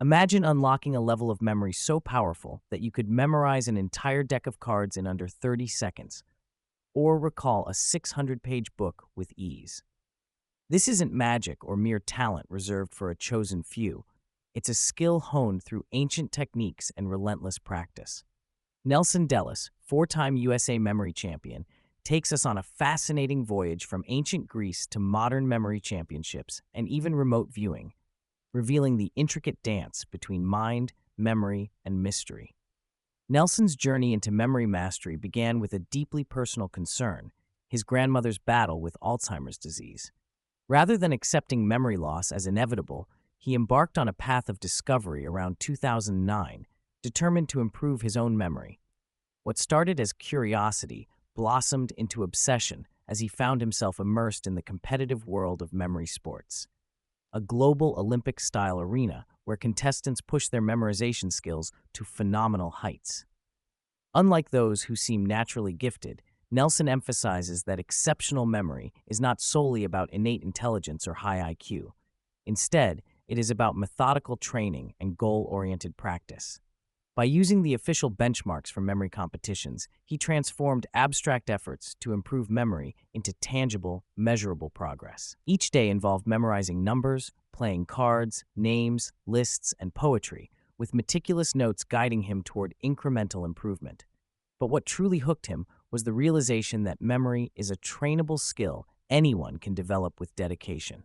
Imagine unlocking a level of memory so powerful that you could memorize an entire deck of cards in under 30 seconds, or recall a 600-page book with ease. This isn't magic or mere talent reserved for a chosen few. It's a skill honed through ancient techniques and relentless practice. Nelson Dellis, four-time USA memory champion, takes us on a fascinating voyage from ancient Greece to modern memory championships and even remote viewing, revealing the intricate dance between mind, memory, and mystery. Nelson's journey into memory mastery began with a deeply personal concern: his grandmother's battle with Alzheimer's disease. Rather than accepting memory loss as inevitable, he embarked on a path of discovery around 2009, determined to improve his own memory. What started as curiosity blossomed into obsession as he found himself immersed in the competitive world of memory sports, a global Olympic-style arena where contestants push their memorization skills to phenomenal heights. Unlike those who seem naturally gifted, Nelson emphasizes that exceptional memory is not solely about innate intelligence or high IQ. Instead, it is about methodical training and goal-oriented practice. By using the official benchmarks for memory competitions, he transformed abstract efforts to improve memory into tangible, measurable progress. Each day involved memorizing numbers, playing cards, names, lists, and poetry, with meticulous notes guiding him toward incremental improvement. But what truly hooked him was the realization that memory is a trainable skill anyone can develop with dedication.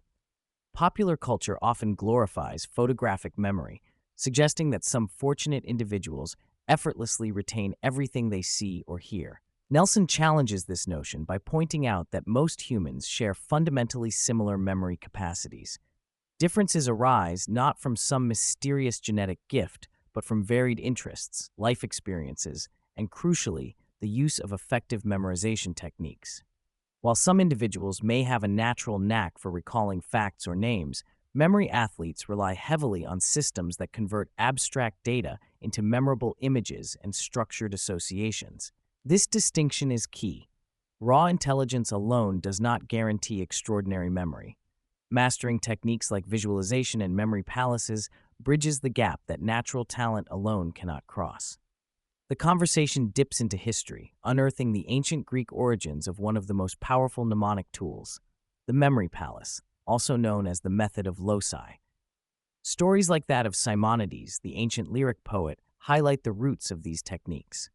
Popular culture often glorifies photographic memory, suggesting that some fortunate individuals effortlessly retain everything they see or hear. Nelson challenges this notion by pointing out that most humans share fundamentally similar memory capacities. Differences arise not from some mysterious genetic gift, but from varied interests, life experiences, and crucially, the use of effective memorization techniques. While some individuals may have a natural knack for recalling facts or names, memory athletes rely heavily on systems that convert abstract data into memorable images and structured associations. This distinction is key. Raw intelligence alone does not guarantee extraordinary memory. Mastering techniques like visualization and memory palaces bridges the gap that natural talent alone cannot cross. The conversation dips into history, unearthing the ancient Greek origins of one of the most powerful mnemonic tools, the memory palace, also known as the method of loci. Stories like that of Simonides, the ancient lyric poet, highlight the roots of these techniques.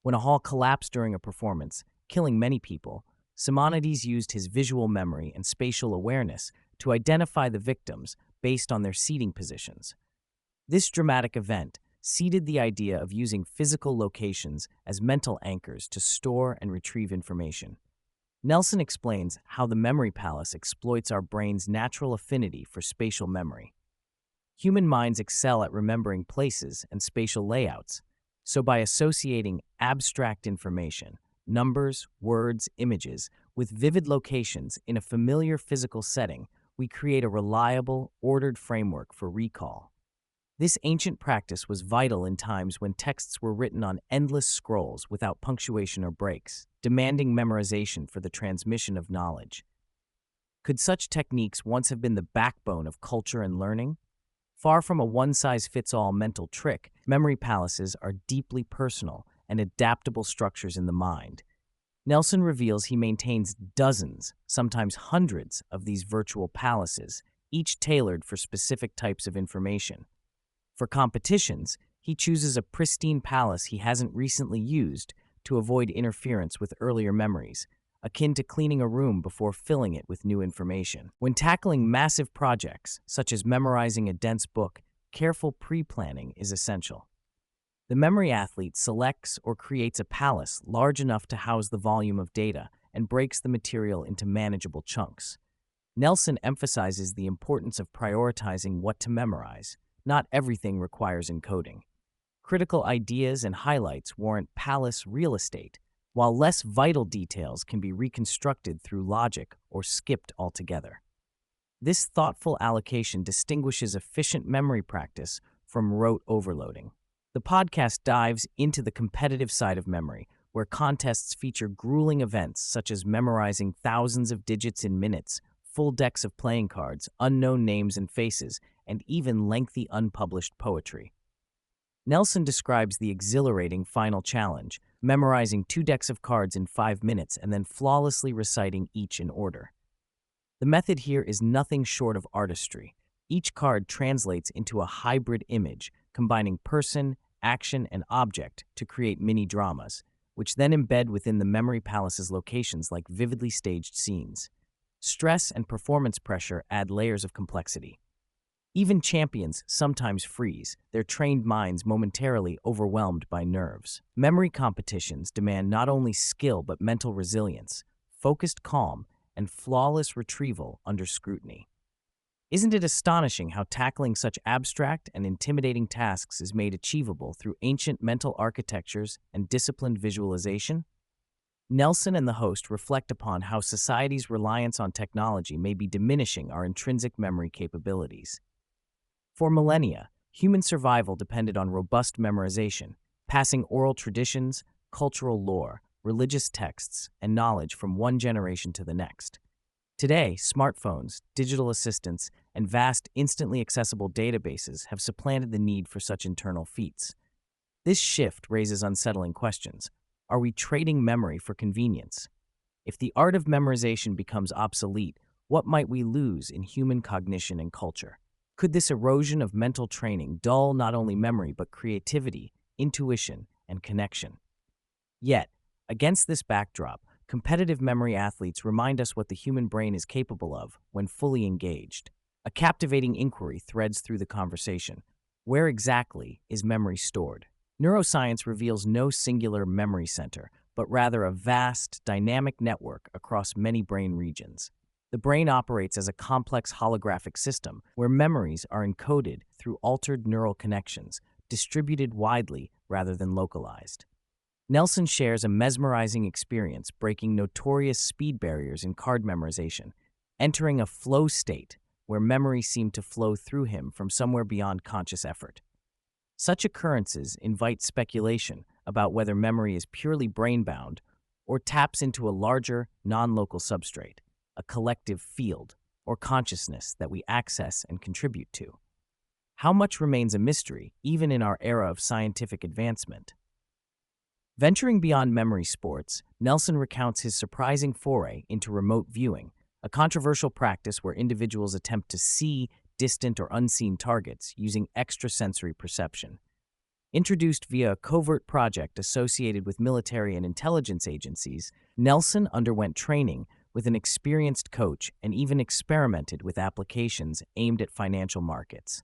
When a hall collapsed during a performance, killing many people, Simonides used his visual memory and spatial awareness to identify the victims based on their seating positions. This dramatic event seeded the idea of using physical locations as mental anchors to store and retrieve information. Nelson explains how the memory palace exploits our brain's natural affinity for spatial memory. Human minds excel at remembering places and spatial layouts, so by associating abstract information, numbers, words, images, with vivid locations in a familiar physical setting, we create a reliable, ordered framework for recall. This ancient practice was vital in times when texts were written on endless scrolls without punctuation or breaks, demanding memorization for the transmission of knowledge. Could such techniques once have been the backbone of culture and learning? Far from a one-size-fits-all mental trick, memory palaces are deeply personal and adaptable structures in the mind. Nelson reveals he maintains dozens, sometimes hundreds, of these virtual palaces, each tailored for specific types of information. For competitions, he chooses a pristine palace he hasn't recently used to avoid interference with earlier memories, akin to cleaning a room before filling it with new information. When tackling massive projects, such as memorizing a dense book, careful pre-planning is essential. The memory athlete selects or creates a palace large enough to house the volume of data and breaks the material into manageable chunks. Nelson emphasizes the importance of prioritizing what to memorize. Not everything requires encoding. Critical ideas and highlights warrant palace real estate, while less vital details can be reconstructed through logic or skipped altogether. This thoughtful allocation distinguishes efficient memory practice from rote overloading. The podcast dives into the competitive side of memory, where contests feature grueling events such as memorizing thousands of digits in minutes, full decks of playing cards, unknown names and faces, and even lengthy unpublished poetry. Nelson describes the exhilarating final challenge, memorizing 2 decks of cards in 5 minutes and then flawlessly reciting each in order. The method here is nothing short of artistry. Each card translates into a hybrid image, combining person, action, and object to create mini-dramas, which then embed within the memory palace's locations like vividly staged scenes. Stress and performance pressure add layers of complexity. Even champions sometimes freeze, their trained minds momentarily overwhelmed by nerves. Memory competitions demand not only skill but mental resilience, focused calm, and flawless retrieval under scrutiny. Isn't it astonishing how tackling such abstract and intimidating tasks is made achievable through ancient mental architectures and disciplined visualization? Nelson and the host reflect upon how society's reliance on technology may be diminishing our intrinsic memory capabilities. For millennia, human survival depended on robust memorization, passing oral traditions, cultural lore, religious texts, and knowledge from one generation to the next. Today, smartphones, digital assistants, and vast, instantly accessible databases have supplanted the need for such internal feats. This shift raises unsettling questions. Are we trading memory for convenience? If the art of memorization becomes obsolete, what might we lose in human cognition and culture? Could this erosion of mental training dull not only memory but creativity, intuition, and connection? Yet, against this backdrop, competitive memory athletes remind us what the human brain is capable of when fully engaged. A captivating inquiry threads through the conversation. Where exactly is memory stored? Neuroscience reveals no singular memory center, but rather a vast, dynamic network across many brain regions. The brain operates as a complex holographic system where memories are encoded through altered neural connections, distributed widely rather than localized. Nelson shares a mesmerizing experience breaking notorious speed barriers in card memorization, entering a flow state where memory seemed to flow through him from somewhere beyond conscious effort. Such occurrences invite speculation about whether memory is purely brain-bound or taps into a larger, non-local substrate, a collective field or consciousness that we access and contribute to. How much remains a mystery, even in our era of scientific advancement? Venturing beyond memory sports, Nelson recounts his surprising foray into remote viewing, a controversial practice where individuals attempt to see distant or unseen targets using extrasensory perception. Introduced via a covert project associated with military and intelligence agencies, Nelson underwent training with an experienced coach and even experimented with applications aimed at financial markets.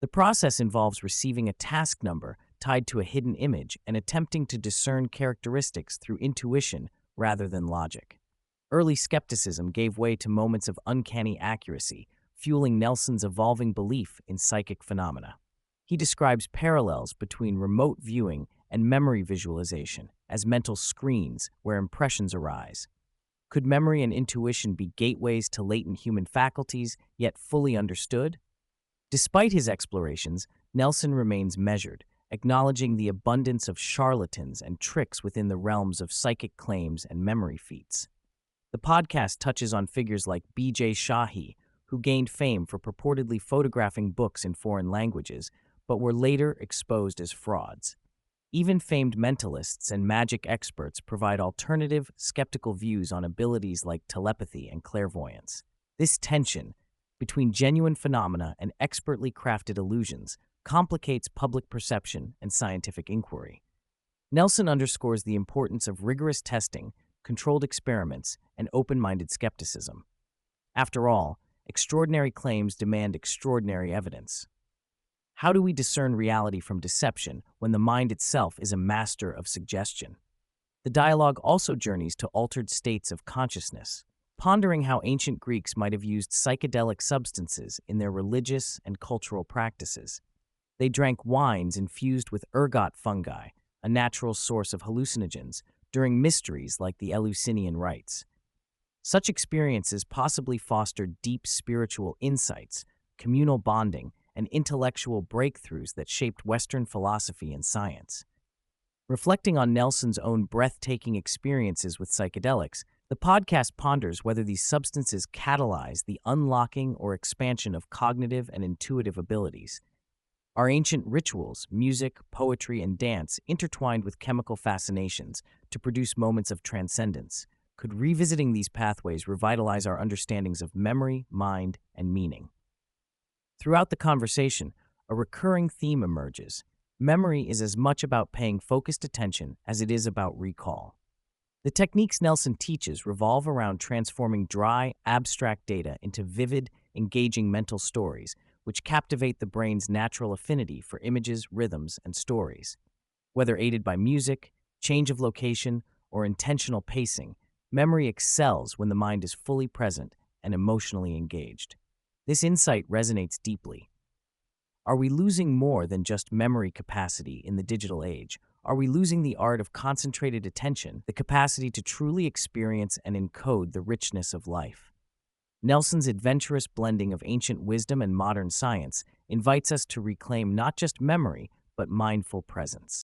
The process involves receiving a task number tied to a hidden image and attempting to discern characteristics through intuition rather than logic. Early skepticism gave way to moments of uncanny accuracy, fueling Nelson's evolving belief in psychic phenomena. He describes parallels between remote viewing and memory visualization as mental screens where impressions arise. Could memory and intuition be gateways to latent human faculties, yet fully understood? Despite his explorations, Nelson remains measured, acknowledging the abundance of charlatans and tricks within the realms of psychic claims and memory feats. The podcast touches on figures like B.J. Shahi, who gained fame for purportedly photographing books in foreign languages, but were later exposed as frauds. Even famed mentalists and magic experts provide alternative, skeptical views on abilities like telepathy and clairvoyance. This tension between genuine phenomena and expertly crafted illusions complicates public perception and scientific inquiry. Nelson underscores the importance of rigorous testing, controlled experiments, and open-minded skepticism. After all, extraordinary claims demand extraordinary evidence. How do we discern reality from deception when the mind itself is a master of suggestion? The dialogue also journeys to altered states of consciousness, pondering how ancient Greeks might have used psychedelic substances in their religious and cultural practices. They drank wines infused with ergot fungi, a natural source of hallucinogens, during mysteries like the Eleusinian rites. Such experiences possibly fostered deep spiritual insights, communal bonding, and intellectual breakthroughs that shaped Western philosophy and science. Reflecting on Nelson's own breathtaking experiences with psychedelics, The podcast ponders whether these substances catalyze the unlocking or expansion of cognitive and intuitive abilities. Our ancient rituals, music, poetry, and dance, intertwined with chemical fascinations to produce moments of transcendence. Could revisiting these pathways revitalize our understandings of memory, mind, and meaning? Throughout the conversation, a recurring theme emerges. Memory is as much about paying focused attention as it is about recall. The techniques Nelson teaches revolve around transforming dry, abstract data into vivid, engaging mental stories, which captivate the brain's natural affinity for images, rhythms, and stories. Whether aided by music, change of location, or intentional pacing, memory excels when the mind is fully present and emotionally engaged. This insight resonates deeply. Are we losing more than just memory capacity in the digital age? Are we losing the art of concentrated attention, the capacity to truly experience and encode the richness of life? Nelson's adventurous blending of ancient wisdom and modern science invites us to reclaim not just memory, but mindful presence.